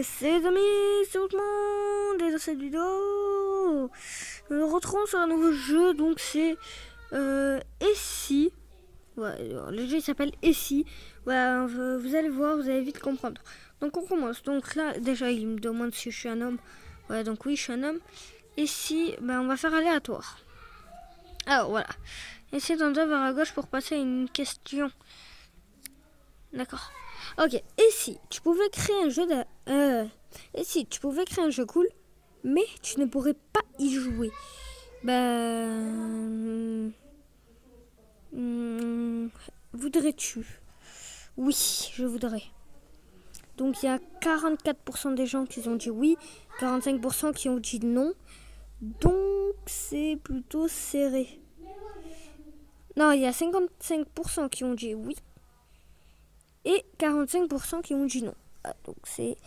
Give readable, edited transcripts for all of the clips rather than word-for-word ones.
C'est les amis, c'est tout le monde, et dans cette vidéo, nous nous retrouvons sur un nouveau jeu, donc c'est Et si. Ouais, alors, le jeu il s'appelle Et si. Voilà, vous allez voir, vous allez vite comprendre. Donc on commence, donc là déjà il me demande si je suis un homme. Ouais, donc oui je suis un homme. Et si, on va faire aléatoire. Alors voilà, essayez d'en vers à gauche pour passer à une question. D'accord. Ok, et si tu pouvais créer un jeu et si tu pouvais créer un jeu cool, mais tu ne pourrais pas y jouer, voudrais-tu? Oui, je voudrais. Donc il y a 44% des gens qui ont dit oui, 45% qui ont dit non. Donc c'est plutôt serré. Non, il y a 55% qui ont dit oui et 45% qui ont dit non. Donc c'est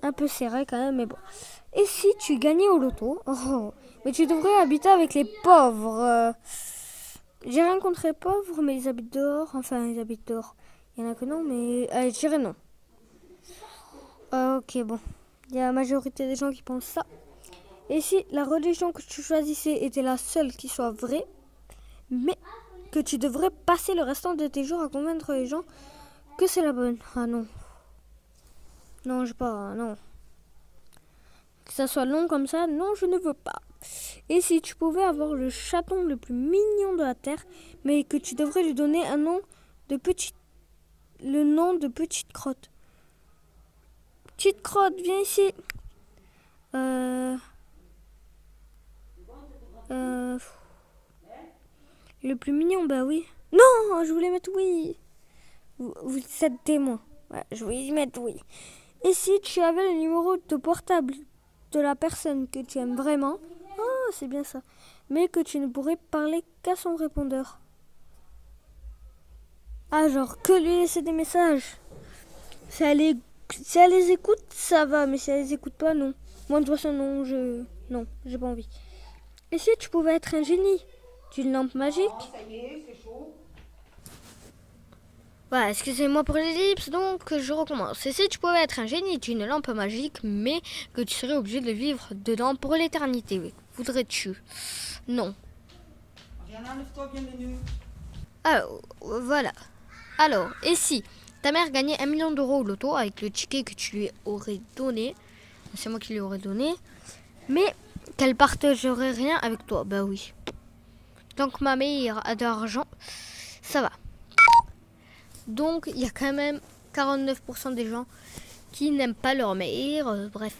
un peu serré quand même, mais bon. Et si tu gagnais au loto, mais tu devrais habiter avec les pauvres. J'ai rien contre les pauvres, mais ils habitent dehors. Enfin, ils habitent dehors. Il y en a que non, mais je dirais non. Ok, bon. Il y a la majorité des gens qui pensent ça. Et si la religion que tu choisissais était la seule qui soit vraie, mais que tu devrais passer le restant de tes jours à convaincre les gens que c'est la bonne. Ah non. Non, je pas, non. Que ça soit long comme ça, non, je ne veux pas. Et si tu pouvais avoir le chaton le plus mignon de la Terre, mais que tu devrais lui donner un nom de le nom de Petite Crotte. Petite Crotte, viens ici. Le plus mignon, bah oui. Non, je voulais mettre oui. Vous êtes témoin. Ouais, je voulais y mettre oui. Et si tu avais le numéro de portable de la personne que tu aimes vraiment, c'est bien ça, mais que tu ne pourrais parler qu'à son répondeur. Ah, genre que lui laisser des messages. Si elle les écoute, ça va, mais si elle les écoute pas, non. Moi, de toute façon, non, j'ai pas envie. Et si tu pouvais être un génie d'une lampe magique? Ça y est, c'est chaud. Voilà, excusez-moi pour l'ellipse, donc je recommence. Et si tu pouvais être un génie d'une lampe magique, mais que tu serais obligé de vivre dedans pour l'éternité, voudrais-tu? Non. Viens, enlève-toi bien les nœuds. Alors, voilà. Alors, et si ta mère gagnait 1 million d'euros au loto avec le ticket que tu lui aurais donné, c'est moi qui lui aurais donné, mais qu'elle partagerait rien avec toi? Bah oui. Tant que ma mère a de l'argent, ça va. Donc, il y a quand même 49% des gens qui n'aiment pas leur mère. Bref.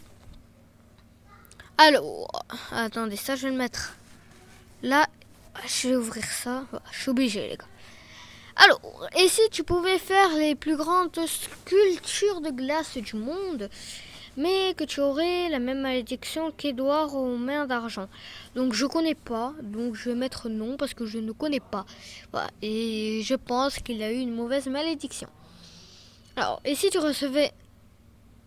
Alors, attendez, ça, je vais le mettre là. Je vais ouvrir ça. Je suis obligée, les gars. Alors, et si tu pouvais faire les plus grandes sculptures de glace du monde, mais que tu aurais la même malédiction qu'Edouard aux mains d'argent? Donc je connais pas, donc je vais mettre non parce que je ne connais pas. Voilà. Et je pense qu'il a eu une mauvaise malédiction. Alors, et si tu recevais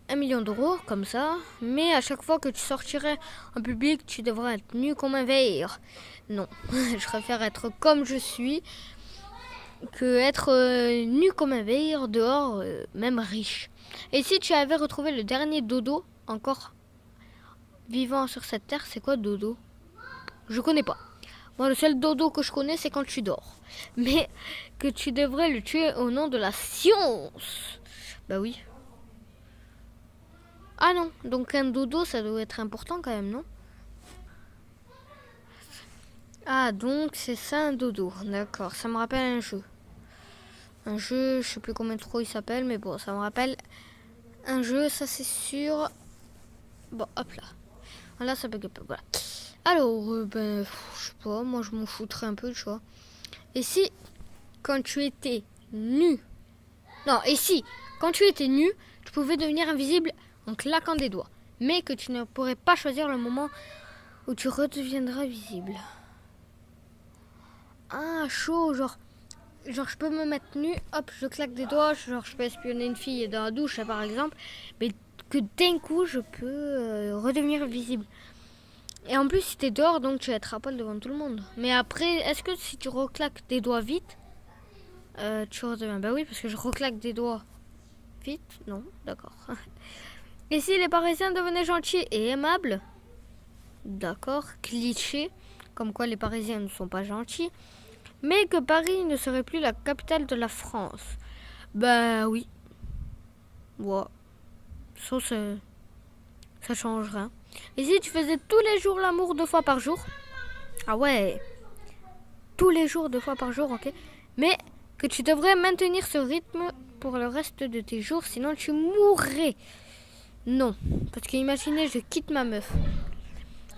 1 million d'euros comme ça, mais à chaque fois que tu sortirais en public, tu devrais être nu comme un verre? Non, je préfère être comme je suis que être nu comme un verre dehors, même riche. Et si tu avais retrouvé le dernier dodo encore vivant sur cette terre, c'est quoi dodo? Je connais pas. Moi, le seul dodo que je connais, c'est quand tu dors. Mais que tu devrais le tuer au nom de la science. Bah oui. Ah non, donc un dodo, ça doit être important quand même, non? Ah, donc c'est ça un dodo. D'accord, ça me rappelle un jeu. Un jeu, je sais plus combien trop il s'appelle, mais bon, ça me rappelle un jeu, ça c'est sûr. Bon, hop là. Voilà, ça bug un peu, voilà. Alors, je sais pas, moi je m'en foutrais un peu, tu vois. Et si, quand tu étais nu... Non, et si, quand tu étais nu, tu pouvais devenir invisible en claquant des doigts, mais que tu ne pourrais pas choisir le moment où tu redeviendras visible. Ah, chaud, genre je peux me mettre nu, hop, je claque des doigts, genre je peux espionner une fille dans la douche, par exemple, mais que d'un coup, je peux redevenir visible. Et en plus, si t'es dehors, donc tu vas être à poil devant tout le monde. Mais après, est-ce que si tu reclaques des doigts vite, tu redeviens? Bah oui, parce que je reclaque des doigts vite. Non, d'accord. Et si les Parisiens devenaient gentils et aimables? D'accord, cliché, comme quoi les Parisiens ne sont pas gentils. Mais que Paris ne serait plus la capitale de la France. Bah oui. Ouais. Ça change rien. Et si tu faisais tous les jours l'amour 2 fois par jour? Ah ouais. Tous les jours 2 fois par jour, ok. Mais que tu devrais maintenir ce rythme pour le reste de tes jours, sinon tu mourrais. Non. Parce que imaginez, je quitte ma meuf.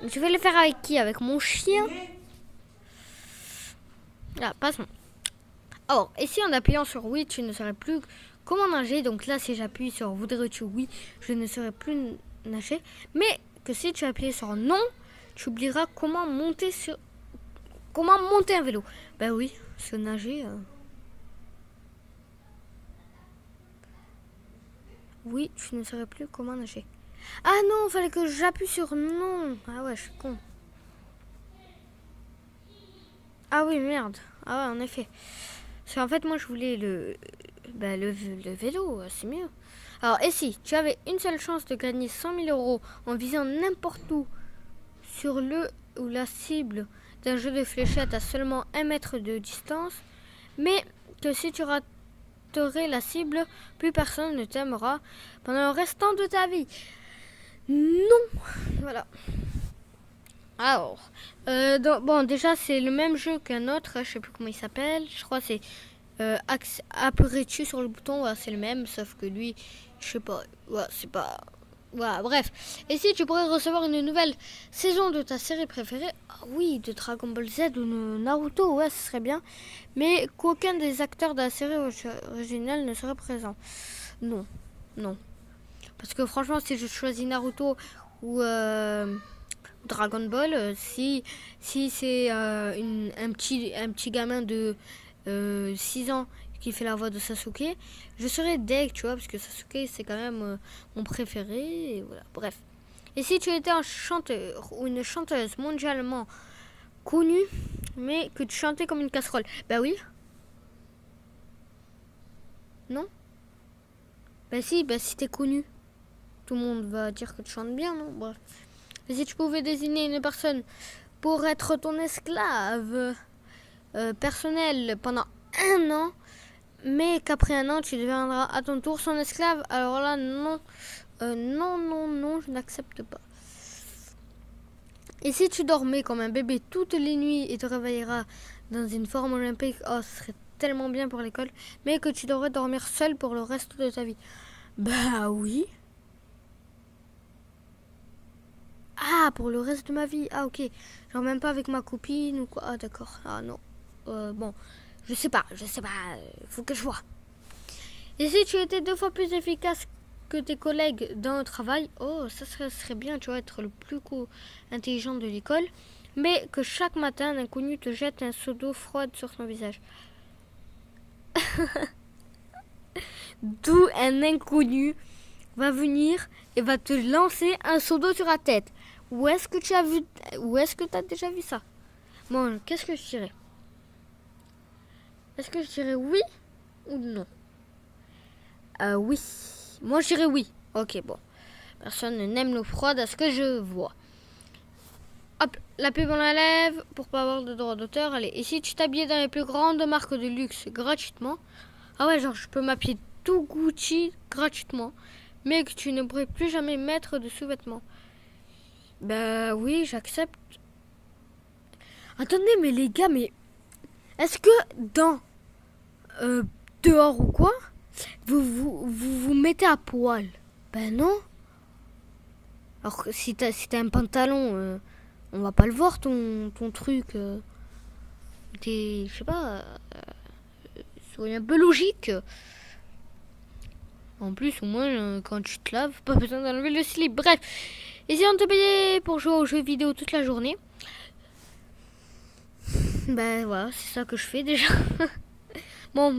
Je vais le faire avec qui? Avec mon chien? Ah, passons. Or, et si en appuyant sur oui, tu ne saurais plus comment nager? Donc là, si j'appuie sur voudrais-tu oui, je ne saurais plus nager. Mais que si tu appuies sur non, tu oublieras comment monter un vélo. Ben oui, se nager. Oui, tu ne saurais plus comment nager. Ah non, fallait que j'appuie sur non. Ah ouais, je suis con. Ah oui, merde. Ah ouais, en effet. Parce qu'en fait, moi, je voulais le vélo, c'est mieux. Alors, et si tu avais une seule chance de gagner 100 000 euros en visant n'importe où sur le ou la cible d'un jeu de fléchettes à seulement 1 mètre de distance, mais que si tu raterais la cible, plus personne ne t'aimera pendant le restant de ta vie. Non. Voilà. Alors, bon, déjà, c'est le même jeu qu'un autre, je sais plus comment il s'appelle. Je crois que c'est appuierais-tu sur le bouton, ouais, c'est le même, sauf que lui, je sais pas, ouais, c'est pas... Voilà, bref. Et si tu pourrais recevoir une nouvelle saison de ta série préférée? Ah oui, de Dragon Ball Z ou de Naruto, ouais, ce serait bien. Mais qu'aucun des acteurs de la série originale ne serait présent. Non, non. Parce que franchement, si je choisis Naruto ou Dragon Ball, si c'est un petit gamin de 6 ans qui fait la voix de Sasuke, je serais deg, tu vois, parce que Sasuke c'est quand même mon préféré, et voilà, bref. Et si tu étais un chanteur ou une chanteuse mondialement connue, mais que tu chantais comme une casserole? Bah oui. Non? Bah si t'es connu, tout le monde va dire que tu chantes bien, non? Bref. Et si tu pouvais désigner une personne pour être ton esclave personnel pendant 1 an, mais qu'après 1 an, tu deviendras à ton tour son esclave, alors là, non. Non, je n'accepte pas. Et si tu dormais comme un bébé toutes les nuits et te réveilleras dans une forme olympique, oh, ce serait tellement bien pour l'école, mais que tu devrais dormir seul pour le reste de ta vie. Bah oui. Ah, pour le reste de ma vie. Ah, ok. Genre même pas avec ma copine ou quoi. Ah, d'accord. Ah, non. Bon, je sais pas. Faut que je vois. Et si tu étais 2 fois plus efficace que tes collègues dans le travail, oh, ça serait bien, tu vois, être le plus intelligent de l'école, mais que chaque matin, un inconnu te jette un seau d'eau froide sur son visage. D'où un inconnu va venir et va te lancer un seau d'eau sur la tête. Où est-ce que tu as déjà vu ça? Bon, qu'est-ce que je dirais? Est-ce que je dirais oui ou non? Oui. Moi, je dirais oui. Ok, bon. Personne n'aime l'eau froide à ce que je vois. Hop, la pub on la lève pour pas avoir de droit d'auteur. Allez, et si tu t'habillais dans les plus grandes marques de luxe gratuitement? Ah ouais, genre je peux m'habiller tout Gucci gratuitement, mais que tu ne pourrais plus jamais mettre de sous-vêtements. Bah oui, j'accepte. Attendez, mais les gars, mais est-ce que dans dehors ou quoi, vous mettez à poil? Ben non. Alors que si t'as un pantalon, on va pas le voir ton truc. Je sais pas, soyez un peu logique. En plus, au moins, quand tu te laves, pas besoin d'enlever le slip. Bref, et si on te payait pour jouer aux jeux vidéo toute la journée? Ben voilà, c'est ça que je fais déjà. Bon,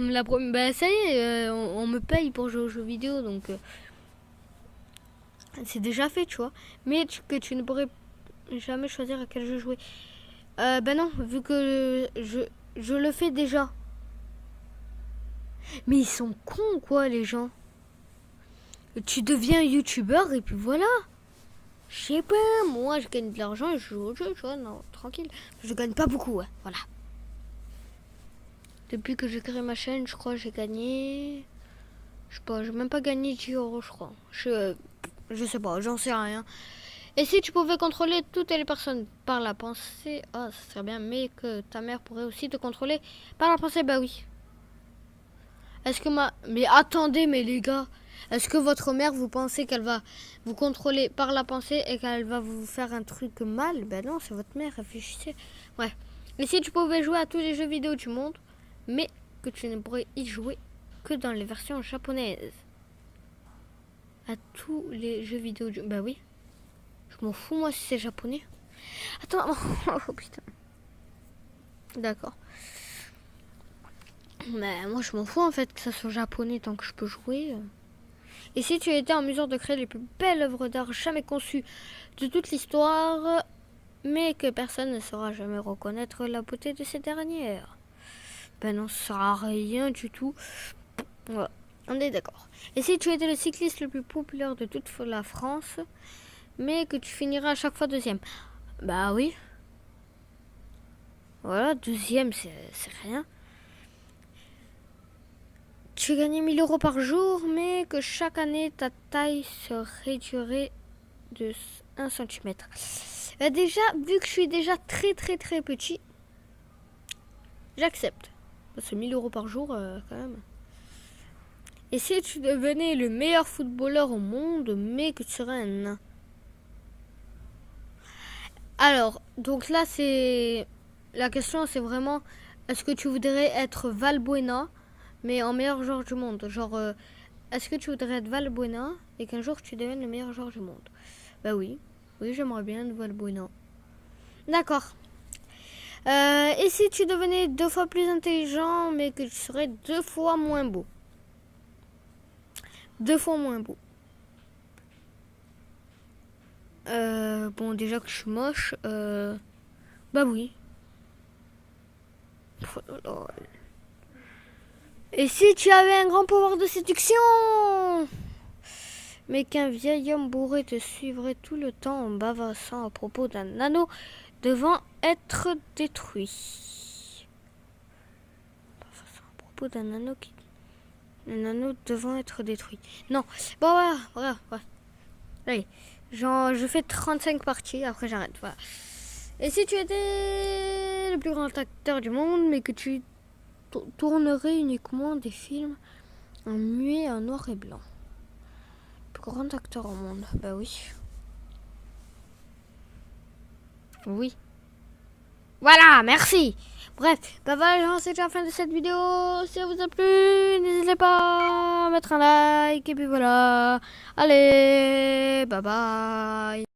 ça y est, on me paye pour jouer aux jeux vidéo, donc c'est déjà fait, tu vois. Mais que tu ne pourrais jamais choisir à quel jeu jouer. Ben non, vu que je le fais déjà. Mais ils sont cons, quoi, les gens. tu deviens youtubeur et puis voilà. Je sais pas, moi je gagne de l'argent et je joue au jeu, tu vois, non, tranquille. Je gagne pas beaucoup, ouais, voilà. Depuis que j'ai créé ma chaîne, je crois que j'ai gagné... Je sais pas, j'ai même pas gagné 10 euros, je crois. Je sais pas, j'en sais rien. Et si tu pouvais contrôler toutes les personnes par la pensée, ah, ça serait bien, mais que ta mère pourrait aussi te contrôler par la pensée, bah oui. Est-ce que Mais attendez, mais les gars, est-ce que votre mère, vous pensez qu'elle va vous contrôler par la pensée et qu'elle va vous faire un truc mal? Ben non, c'est votre mère, réfléchissez. Ouais. Et si tu pouvais jouer à tous les jeux vidéo du monde, mais que tu ne pourrais y jouer que dans les versions japonaises? À tous les jeux vidéo du... Bah oui. Je m'en fous, moi, si c'est japonais. Attends, oh putain. D'accord. Mais moi, je m'en fous, en fait, que ça soit japonais tant que je peux jouer. Et si tu étais en mesure de créer les plus belles œuvres d'art jamais conçues de toute l'histoire, mais que personne ne saura jamais reconnaître la beauté de ces dernières? Ben non, ça sert à rien du tout. Voilà, on est d'accord. Et si tu étais le cycliste le plus populaire de toute la France, mais que tu finiras à chaque fois deuxième? Bah oui. Voilà, deuxième, c'est rien. Tu gagnais 1000 euros par jour, mais que chaque année, ta taille se réduirait de 1 cm. Déjà, vu que je suis déjà très petit, j'accepte. C'est 1000 euros par jour, quand même. Et si tu devenais le meilleur footballeur au monde, mais que tu serais un nain? Alors, donc là, c'est... La question, c'est vraiment... Est-ce que tu voudrais être Valbuena, mais en meilleur joueur du monde? Genre, est-ce que tu voudrais être Valbuena et qu'un jour tu deviennes le meilleur joueur du monde? Bah oui. Oui, j'aimerais bien être Valbuena. D'accord. Et si tu devenais 2 fois plus intelligent, mais que tu serais 2 fois moins beau? 2 fois moins beau. Bon, déjà que je suis moche, bah oui. Oh là là. Et si tu avais un grand pouvoir de séduction, mais qu'un vieil homme bourré te suivrait tout le temps en bavassant à propos d'un anneau devant être détruit? À propos d'un anneau qui... Un anneau devant être détruit. Non. Bon, voilà. Allez. Genre, je fais 35 parties, après j'arrête. Voilà. Et si tu étais le plus grand acteur du monde, mais que tu tournerais uniquement des films en muet, en noir et blanc? Le plus grand acteur au monde? Bah oui. Oui. Voilà, merci. Bref, bah voilà, c'est déjà la fin de cette vidéo. Si ça vous a plu, n'hésitez pas à mettre un like. Et puis voilà. Allez, bye bye.